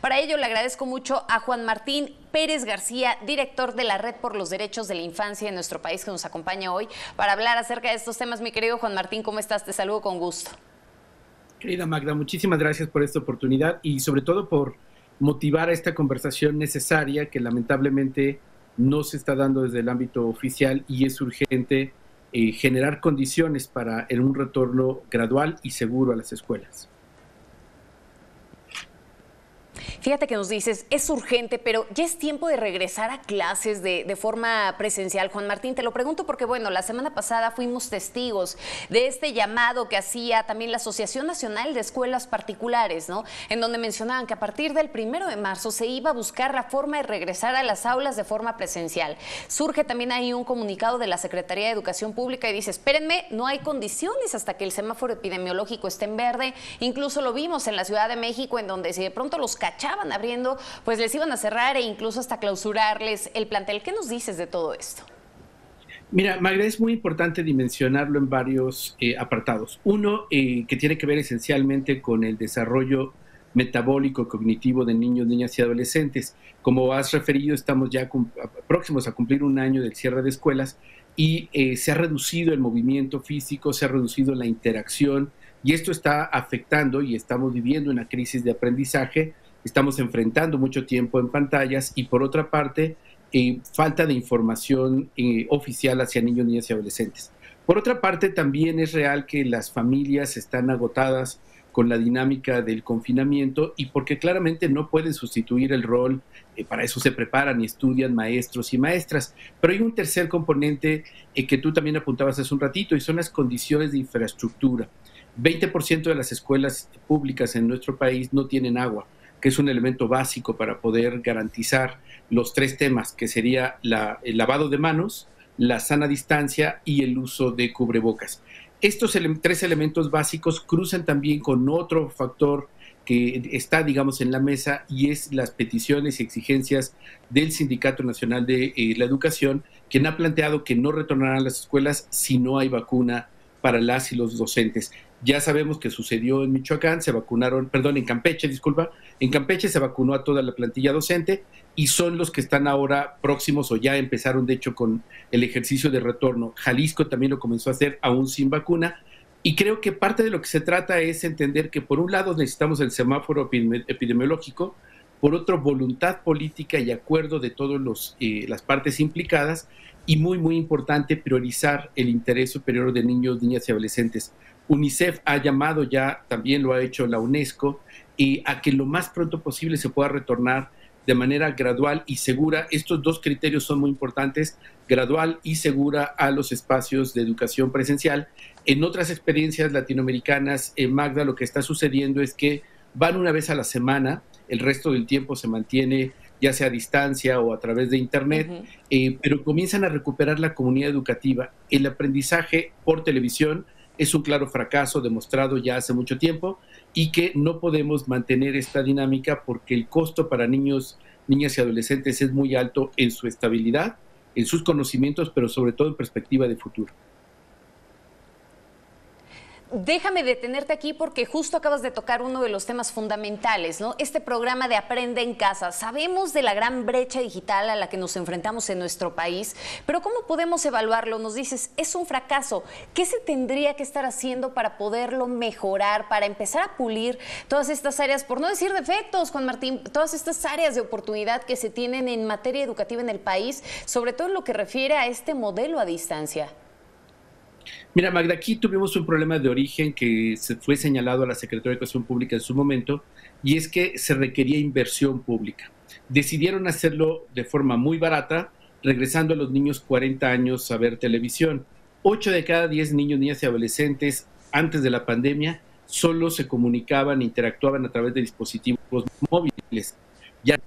Para ello le agradezco mucho a Juan Martín Pérez García, director de la Red por los Derechos de la Infancia en nuestro país, que nos acompaña hoy para hablar acerca de estos temas. Mi querido Juan Martín, ¿cómo estás? Te saludo con gusto. Querida Magda, muchísimas gracias por esta oportunidad y sobre todo por motivar a esta conversación necesaria que lamentablemente no se está dando desde el ámbito oficial y es urgente generar condiciones para un retorno gradual y seguro a las escuelas. Fíjate que nos dices, es urgente, pero ya es tiempo de regresar a clases de forma presencial. Juan Martín, te lo pregunto porque, bueno, la semana pasada fuimos testigos de este llamado que hacía también la Asociación Nacional de Escuelas Particulares, ¿no? En donde mencionaban que a partir del 1 de marzo se iba a buscar la forma de regresar a las aulas de forma presencial. Surge también ahí un comunicado de la Secretaría de Educación Pública y dice, espérenme, no hay condiciones hasta que el semáforo epidemiológico esté en verde. Incluso lo vimos en la Ciudad de México, en donde si de pronto los cachaban abriendo, pues les iban a cerrar e incluso hasta clausurarles el plantel. ¿Qué nos dices de todo esto? Mira, Magda, es muy importante dimensionarlo en varios apartados. Uno, que tiene que ver esencialmente con el desarrollo metabólico cognitivo de niños, niñas y adolescentes. Como has referido, estamos ya próximos a cumplir un año del cierre de escuelas y se ha reducido el movimiento físico, se ha reducido la interacción y esto está afectando y estamos viviendo una crisis de aprendizaje. Estamos enfrentando mucho tiempo en pantallas y por otra parte, falta de información oficial hacia niños, niñas y adolescentes. Por otra parte, también es real que las familias están agotadas con la dinámica del confinamiento y porque claramente no pueden sustituir el rol, para eso se preparan y estudian maestros y maestras. Pero hay un tercer componente que tú también apuntabas hace un ratito y son las condiciones de infraestructura. 20% de las escuelas públicas en nuestro país no tienen agua, que es un elemento básico para poder garantizar los tres temas, que sería el lavado de manos, la sana distancia y el uso de cubrebocas. Estos tres elementos básicos cruzan también con otro factor que está, digamos, en la mesa y es las peticiones y exigencias del Sindicato Nacional de la Educación, quien ha planteado que no retornarán a las escuelas si no hay vacuna para las y los docentes. Ya sabemos que sucedió en Michoacán, en Campeche, en Campeche se vacunó a toda la plantilla docente y son los que están ahora próximos o ya empezaron de hecho con el ejercicio de retorno. Jalisco también lo comenzó a hacer aún sin vacuna y creo que parte de lo que se trata es entender que por un lado necesitamos el semáforo epidemiológico, por otro voluntad política y acuerdo de todas las partes implicadas y muy, muy importante priorizar el interés superior de niños, niñas y adolescentes. UNICEF ha llamado ya, también lo ha hecho la UNESCO, a que lo más pronto posible se pueda retornar de manera gradual y segura. Estos dos criterios son muy importantes, gradual y segura a los espacios de educación presencial. En otras experiencias latinoamericanas, Magda, lo que está sucediendo es que van una vez a la semana, el resto del tiempo se mantiene ya sea a distancia o a través de internet, pero comienzan a recuperar la comunidad educativa. El aprendizaje por televisión es un claro fracaso demostrado ya hace mucho tiempo y que no podemos mantener esta dinámica porque el costo para niños, niñas y adolescentes es muy alto en su estabilidad, en sus conocimientos, pero sobre todo en perspectiva de futuro. Déjame detenerte aquí porque justo acabas de tocar uno de los temas fundamentales, ¿no? Este programa de Aprende en Casa. Sabemos de la gran brecha digital a la que nos enfrentamos en nuestro país, pero ¿cómo podemos evaluarlo? Nos dices, es un fracaso. ¿Qué se tendría que estar haciendo para poderlo mejorar, para empezar a pulir todas estas áreas, por no decir defectos, Juan Martín, todas estas áreas de oportunidad que se tienen en materia educativa en el país, sobre todo en lo que refiere a este modelo a distancia? Mira, Magda, aquí tuvimos un problema de origen que se fue señalado a la Secretaría de Educación Pública en su momento, y es que se requería inversión pública. Decidieron hacerlo de forma muy barata, regresando a los niños 40 años a ver televisión. 8 de cada 10 niños, niñas y adolescentes antes de la pandemia solo se comunicaban e interactuaban a través de dispositivos móviles. Ya.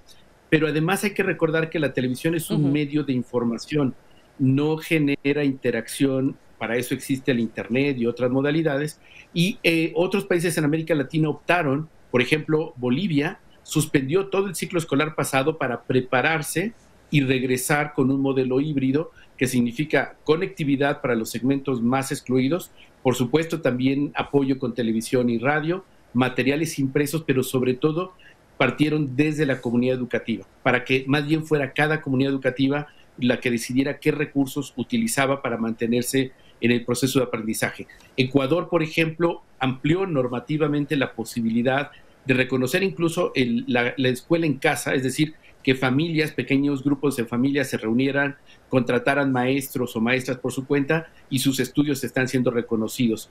Pero además hay que recordar que la televisión es un medio de información, no genera interacción. Para eso existe el Internet y otras modalidades. Y otros países en América Latina optaron, por ejemplo, Bolivia suspendió todo el ciclo escolar pasado para prepararse y regresar con un modelo híbrido que significa conectividad para los segmentos más excluidos, por supuesto también apoyo con televisión y radio, materiales impresos, pero sobre todo partieron desde la comunidad educativa, para que más bien fuera cada comunidad educativa la que decidiera qué recursos utilizaba para mantenerse en el proceso de aprendizaje. Ecuador, por ejemplo, amplió normativamente la posibilidad de reconocer incluso la escuela en casa, es decir, que familias, pequeños grupos de familias se reunieran, contrataran maestros o maestras por su cuenta y sus estudios están siendo reconocidos.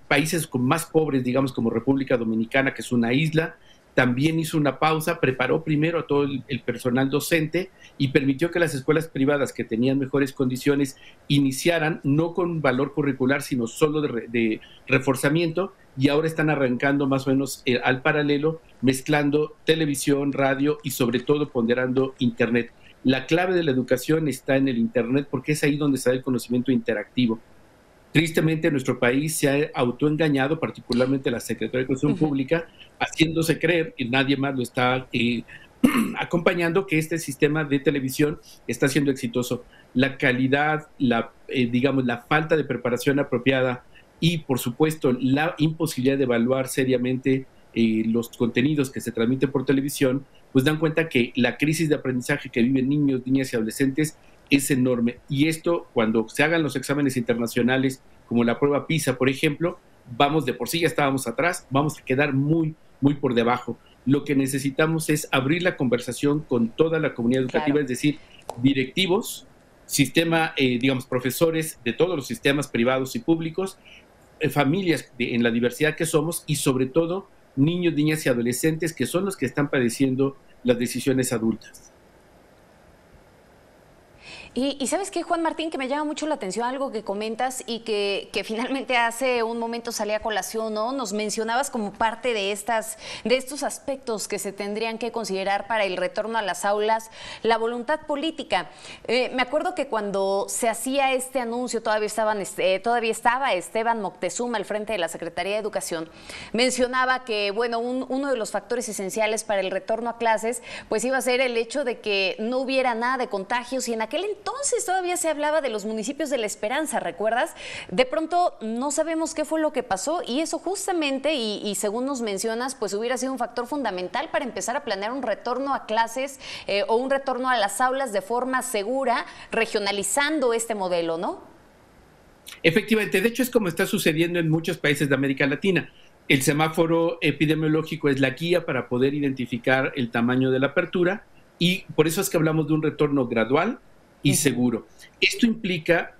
Países con más pobres, digamos como República Dominicana, que es una isla, también hizo una pausa, preparó primero a todo el personal docente y permitió que las escuelas privadas que tenían mejores condiciones iniciaran no con valor curricular, sino solo de reforzamiento, y ahora están arrancando más o menos al paralelo, mezclando televisión, radio y sobre todo ponderando Internet. La clave de la educación está en el Internet porque es ahí donde se da el conocimiento interactivo. Tristemente, nuestro país se ha autoengañado, particularmente la Secretaría de Educación Pública, haciéndose creer, y nadie más lo está acompañando, que este sistema de televisión está siendo exitoso. La calidad, digamos, la falta de preparación apropiada y, por supuesto, la imposibilidad de evaluar seriamente los contenidos que se transmiten por televisión, pues dan cuenta que la crisis de aprendizaje que viven niños, niñas y adolescentes es enorme. Y esto, cuando se hagan los exámenes internacionales, como la prueba PISA, por ejemplo, vamos de por sí ya estábamos atrás, vamos a quedar muy, muy por debajo. Lo que necesitamos es abrir la conversación con toda la comunidad educativa, claro. Es decir, directivos, sistema, digamos, profesores de todos los sistemas privados y públicos, familias en la diversidad que somos y sobre todo niños, niñas y adolescentes que son los que están padeciendo las decisiones adultas. Y ¿sabes qué, Juan Martín? Que me llama mucho la atención algo que comentas y que finalmente hace un momento salía a colación, ¿no? Nos mencionabas como parte de estos aspectos que se tendrían que considerar para el retorno a las aulas, la voluntad política. Me acuerdo que cuando se hacía este anuncio, todavía estaba Esteban Moctezuma al frente de la Secretaría de Educación, mencionaba que, bueno, uno de los factores esenciales para el retorno a clases, pues iba a ser el hecho de que no hubiera nada de contagios, y en aquel entonces todavía se hablaba de los municipios de La Esperanza, ¿recuerdas? De pronto no sabemos qué fue lo que pasó y eso justamente, y según nos mencionas, pues hubiera sido un factor fundamental para empezar a planear un retorno a clases o un retorno a las aulas de forma segura, regionalizando este modelo, ¿no? Efectivamente, de hecho es como está sucediendo en muchos países de América Latina. El semáforo epidemiológico es la guía para poder identificar el tamaño de la apertura y por eso es que hablamos de un retorno gradual y seguro. Esto implica,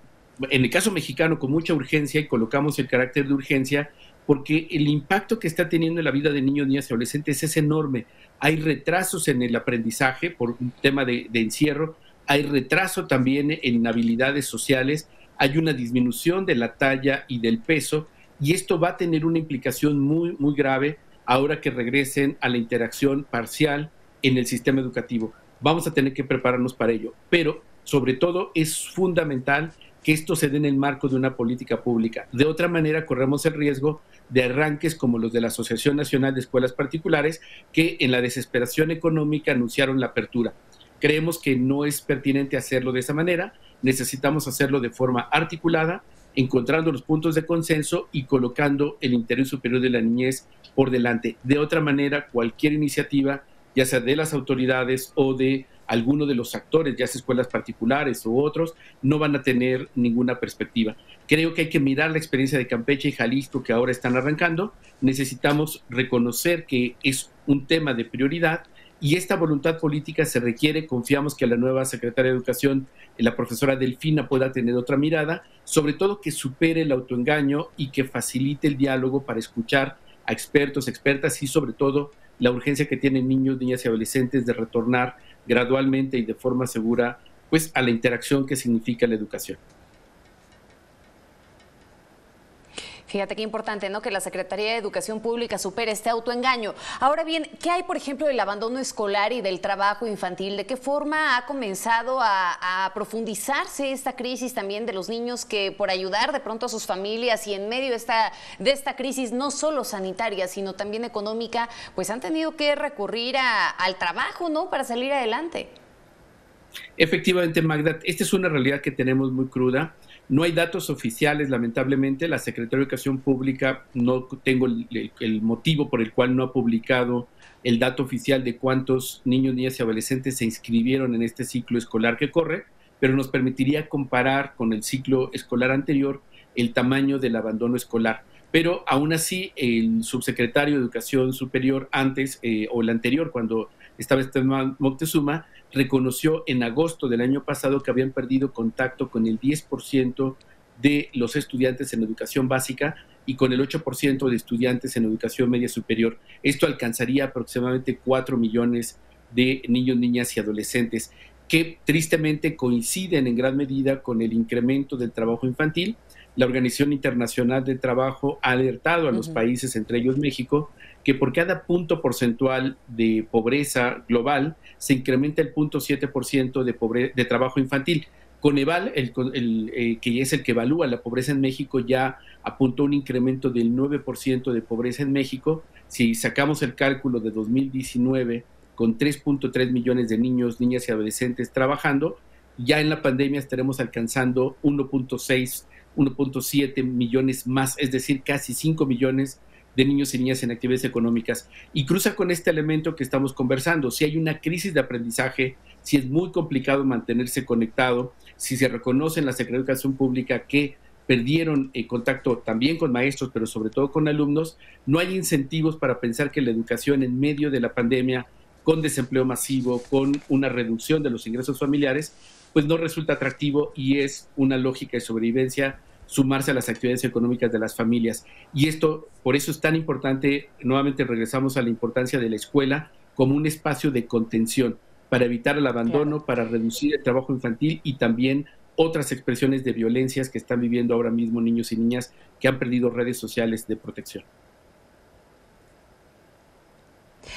en el caso mexicano, con mucha urgencia, y colocamos el carácter de urgencia, porque el impacto que está teniendo en la vida de niños, niñas y adolescentes es enorme. Hay retrasos en el aprendizaje por un tema de encierro, hay retraso también en habilidades sociales, hay una disminución de la talla y del peso, y esto va a tener una implicación muy, muy grave ahora que regresen a la interacción parcial en el sistema educativo. Vamos a tener que prepararnos para ello, pero sobre todo es fundamental que esto se dé en el marco de una política pública. De otra manera, corremos el riesgo de arranques como los de la Asociación Nacional de Escuelas Particulares, que en la desesperación económica anunciaron la apertura. Creemos que no es pertinente hacerlo de esa manera, necesitamos hacerlo de forma articulada, encontrando los puntos de consenso y colocando el interés superior de la niñez por delante. De otra manera, cualquier iniciativa, ya sea de las autoridades o de alguno de los actores, ya sea escuelas particulares u otros, no van a tener ninguna perspectiva. Creo que hay que mirar la experiencia de Campeche y Jalisco que ahora están arrancando. Necesitamos reconocer que es un tema de prioridad y esta voluntad política se requiere. Confiamos que la nueva secretaria de Educación, la profesora Delfina, pueda tener otra mirada, sobre todo que supere el autoengaño y que facilite el diálogo para escuchar a expertos, expertas y sobre todo la urgencia que tienen niños, niñas y adolescentes de retornar gradualmente y de forma segura, pues, a la interacción que significa la educación. Fíjate qué importante, ¿no? Que la Secretaría de Educación Pública supere este autoengaño. Ahora bien, ¿qué hay, por ejemplo, del abandono escolar y del trabajo infantil? ¿De qué forma ha comenzado a profundizarse esta crisis también de los niños que, por ayudar de pronto a sus familias y en medio de esta crisis no solo sanitaria, sino también económica, pues han tenido que recurrir al trabajo, ¿no? Para salir adelante. Efectivamente, Magda, esta es una realidad que tenemos muy cruda. No hay datos oficiales, lamentablemente. La Secretaría de Educación Pública, no tengo el motivo por el cual no ha publicado el dato oficial de cuántos niños, niñas y adolescentes se inscribieron en este ciclo escolar que corre, pero nos permitiría comparar con el ciclo escolar anterior el tamaño del abandono escolar. Pero aún así, el subsecretario de Educación Superior antes, o el anterior, cuando estaba Esteban Moctezuma, reconoció en agosto del año pasado que habían perdido contacto con el 10% de los estudiantes en educación básica y con el 8% de estudiantes en educación media superior. Esto alcanzaría aproximadamente 4 millones de niños, niñas y adolescentes, que tristemente coinciden en gran medida con el incremento del trabajo infantil. La Organización Internacional del Trabajo ha alertado a los países, entre ellos México, que por cada punto porcentual de pobreza global se incrementa el 0.7% de trabajo infantil. Coneval, que es el que evalúa la pobreza en México, ya apuntó un incremento del 9% de pobreza en México. Si sacamos el cálculo de 2019 con 3.3 millones de niños, niñas y adolescentes trabajando, ya en la pandemia estaremos alcanzando 1.6, 1.7 millones más, es decir, casi 5 millones de niños y niñas en actividades económicas. Y cruza con este elemento que estamos conversando. Si hay una crisis de aprendizaje, si es muy complicado mantenerse conectado, si se reconoce en la Secretaría de Educación Pública que perdieron contacto también con maestros, pero sobre todo con alumnos, no hay incentivos para pensar que la educación en medio de la pandemia, con desempleo masivo, con una reducción de los ingresos familiares, pues no resulta atractivo y es una lógica de sobrevivencia sumarse a las actividades económicas de las familias. Y esto, por eso es tan importante, nuevamente regresamos a la importancia de la escuela como un espacio de contención para evitar el abandono, para reducir el trabajo infantil y también otras expresiones de violencias que están viviendo ahora mismo niños y niñas que han perdido redes sociales de protección.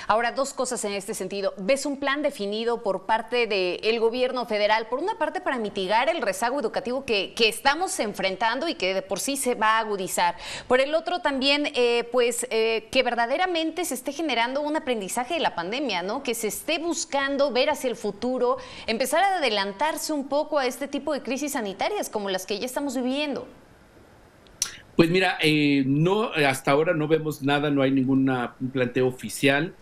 Ahora, dos cosas en este sentido. ¿Ves un plan definido por parte del gobierno federal, por una parte para mitigar el rezago educativo que estamos enfrentando y que de por sí se va a agudizar? Por el otro también, que verdaderamente se esté generando un aprendizaje de la pandemia, ¿no? Que se esté buscando ver hacia el futuro, empezar a adelantarse un poco a este tipo de crisis sanitarias como las que ya estamos viviendo. Pues mira, no, hasta ahora no vemos nada, no hay ningún planteo oficial.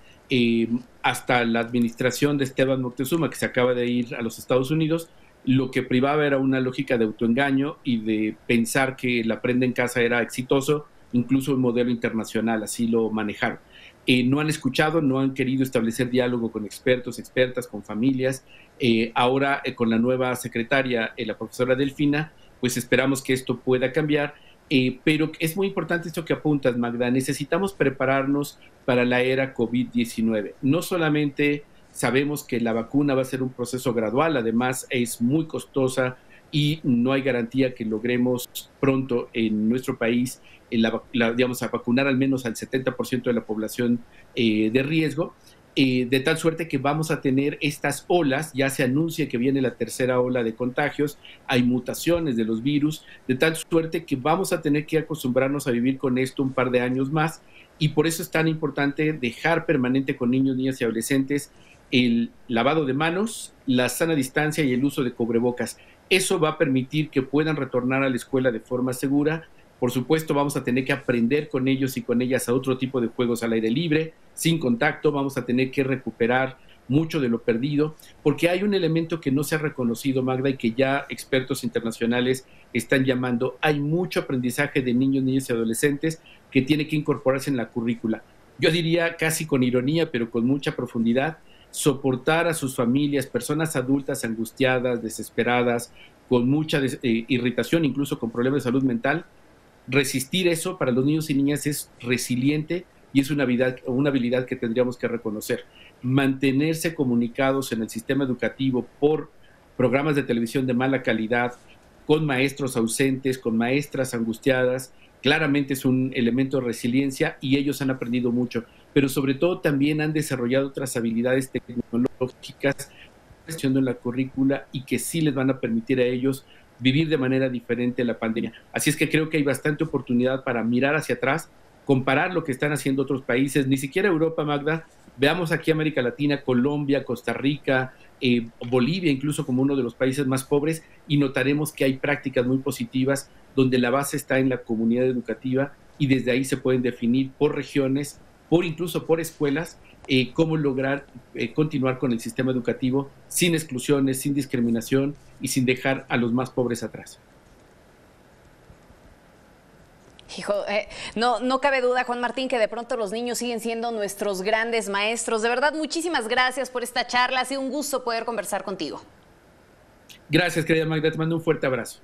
Hasta la administración de Esteban Moctezuma, que se acaba de ir a los Estados Unidos, lo que privaba era una lógica de autoengaño y de pensar que el aprende en casa era exitoso, incluso un modelo internacional, así lo manejaron. No han escuchado, no han querido establecer diálogo con expertos, expertas, con familias. Ahora, con la nueva secretaria, la profesora Delfina, pues esperamos que esto pueda cambiar. Pero es muy importante esto que apuntas, Magda. Necesitamos prepararnos para la era COVID-19. No solamente sabemos que la vacuna va a ser un proceso gradual, además es muy costosa y no hay garantía que logremos pronto en nuestro país, a vacunar al menos al 70% de la población de riesgo. De tal suerte que vamos a tener estas olas, ya se anuncia que viene la tercera ola de contagios, hay mutaciones de los virus, de tal suerte que vamos a tener que acostumbrarnos a vivir con esto un par de años más, y por eso es tan importante dejar permanente con niños, niñas y adolescentes el lavado de manos, la sana distancia y el uso de cubrebocas. Eso va a permitir que puedan retornar a la escuela de forma segura. Por supuesto, vamos a tener que aprender con ellos y con ellas a otro tipo de juegos al aire libre, sin contacto. Vamos a tener que recuperar mucho de lo perdido, porque hay un elemento que no se ha reconocido, Magda, y que ya expertos internacionales están llamando. Hay mucho aprendizaje de niños, niñas y adolescentes que tiene que incorporarse en la currícula. Yo diría casi con ironía, pero con mucha profundidad, soportar a sus familias, personas adultas angustiadas, desesperadas, con mucha irritación, incluso con problemas de salud mental. Resistir eso para los niños y niñas es resiliente y es una habilidad que tendríamos que reconocer. Mantenerse comunicados en el sistema educativo por programas de televisión de mala calidad, con maestros ausentes, con maestras angustiadas, claramente es un elemento de resiliencia y ellos han aprendido mucho, pero sobre todo también han desarrollado otras habilidades tecnológicas en la currícula y que sí les van a permitir a ellos vivir de manera diferente la pandemia. Así es que creo que hay bastante oportunidad para mirar hacia atrás, comparar lo que están haciendo otros países, ni siquiera Europa, Magda. Veamos aquí América Latina, Colombia, Costa Rica, Bolivia, incluso como uno de los países más pobres, y notaremos que hay prácticas muy positivas donde la base está en la comunidad educativa y desde ahí se pueden definir por regiones, incluso por escuelas, cómo lograr continuar con el sistema educativo sin exclusiones, sin discriminación y sin dejar a los más pobres atrás. Hijo, no cabe duda, Juan Martín, que de pronto los niños siguen siendo nuestros grandes maestros. De verdad, muchísimas gracias por esta charla. Ha sido un gusto poder conversar contigo. Gracias, querida Magda. Te mando un fuerte abrazo.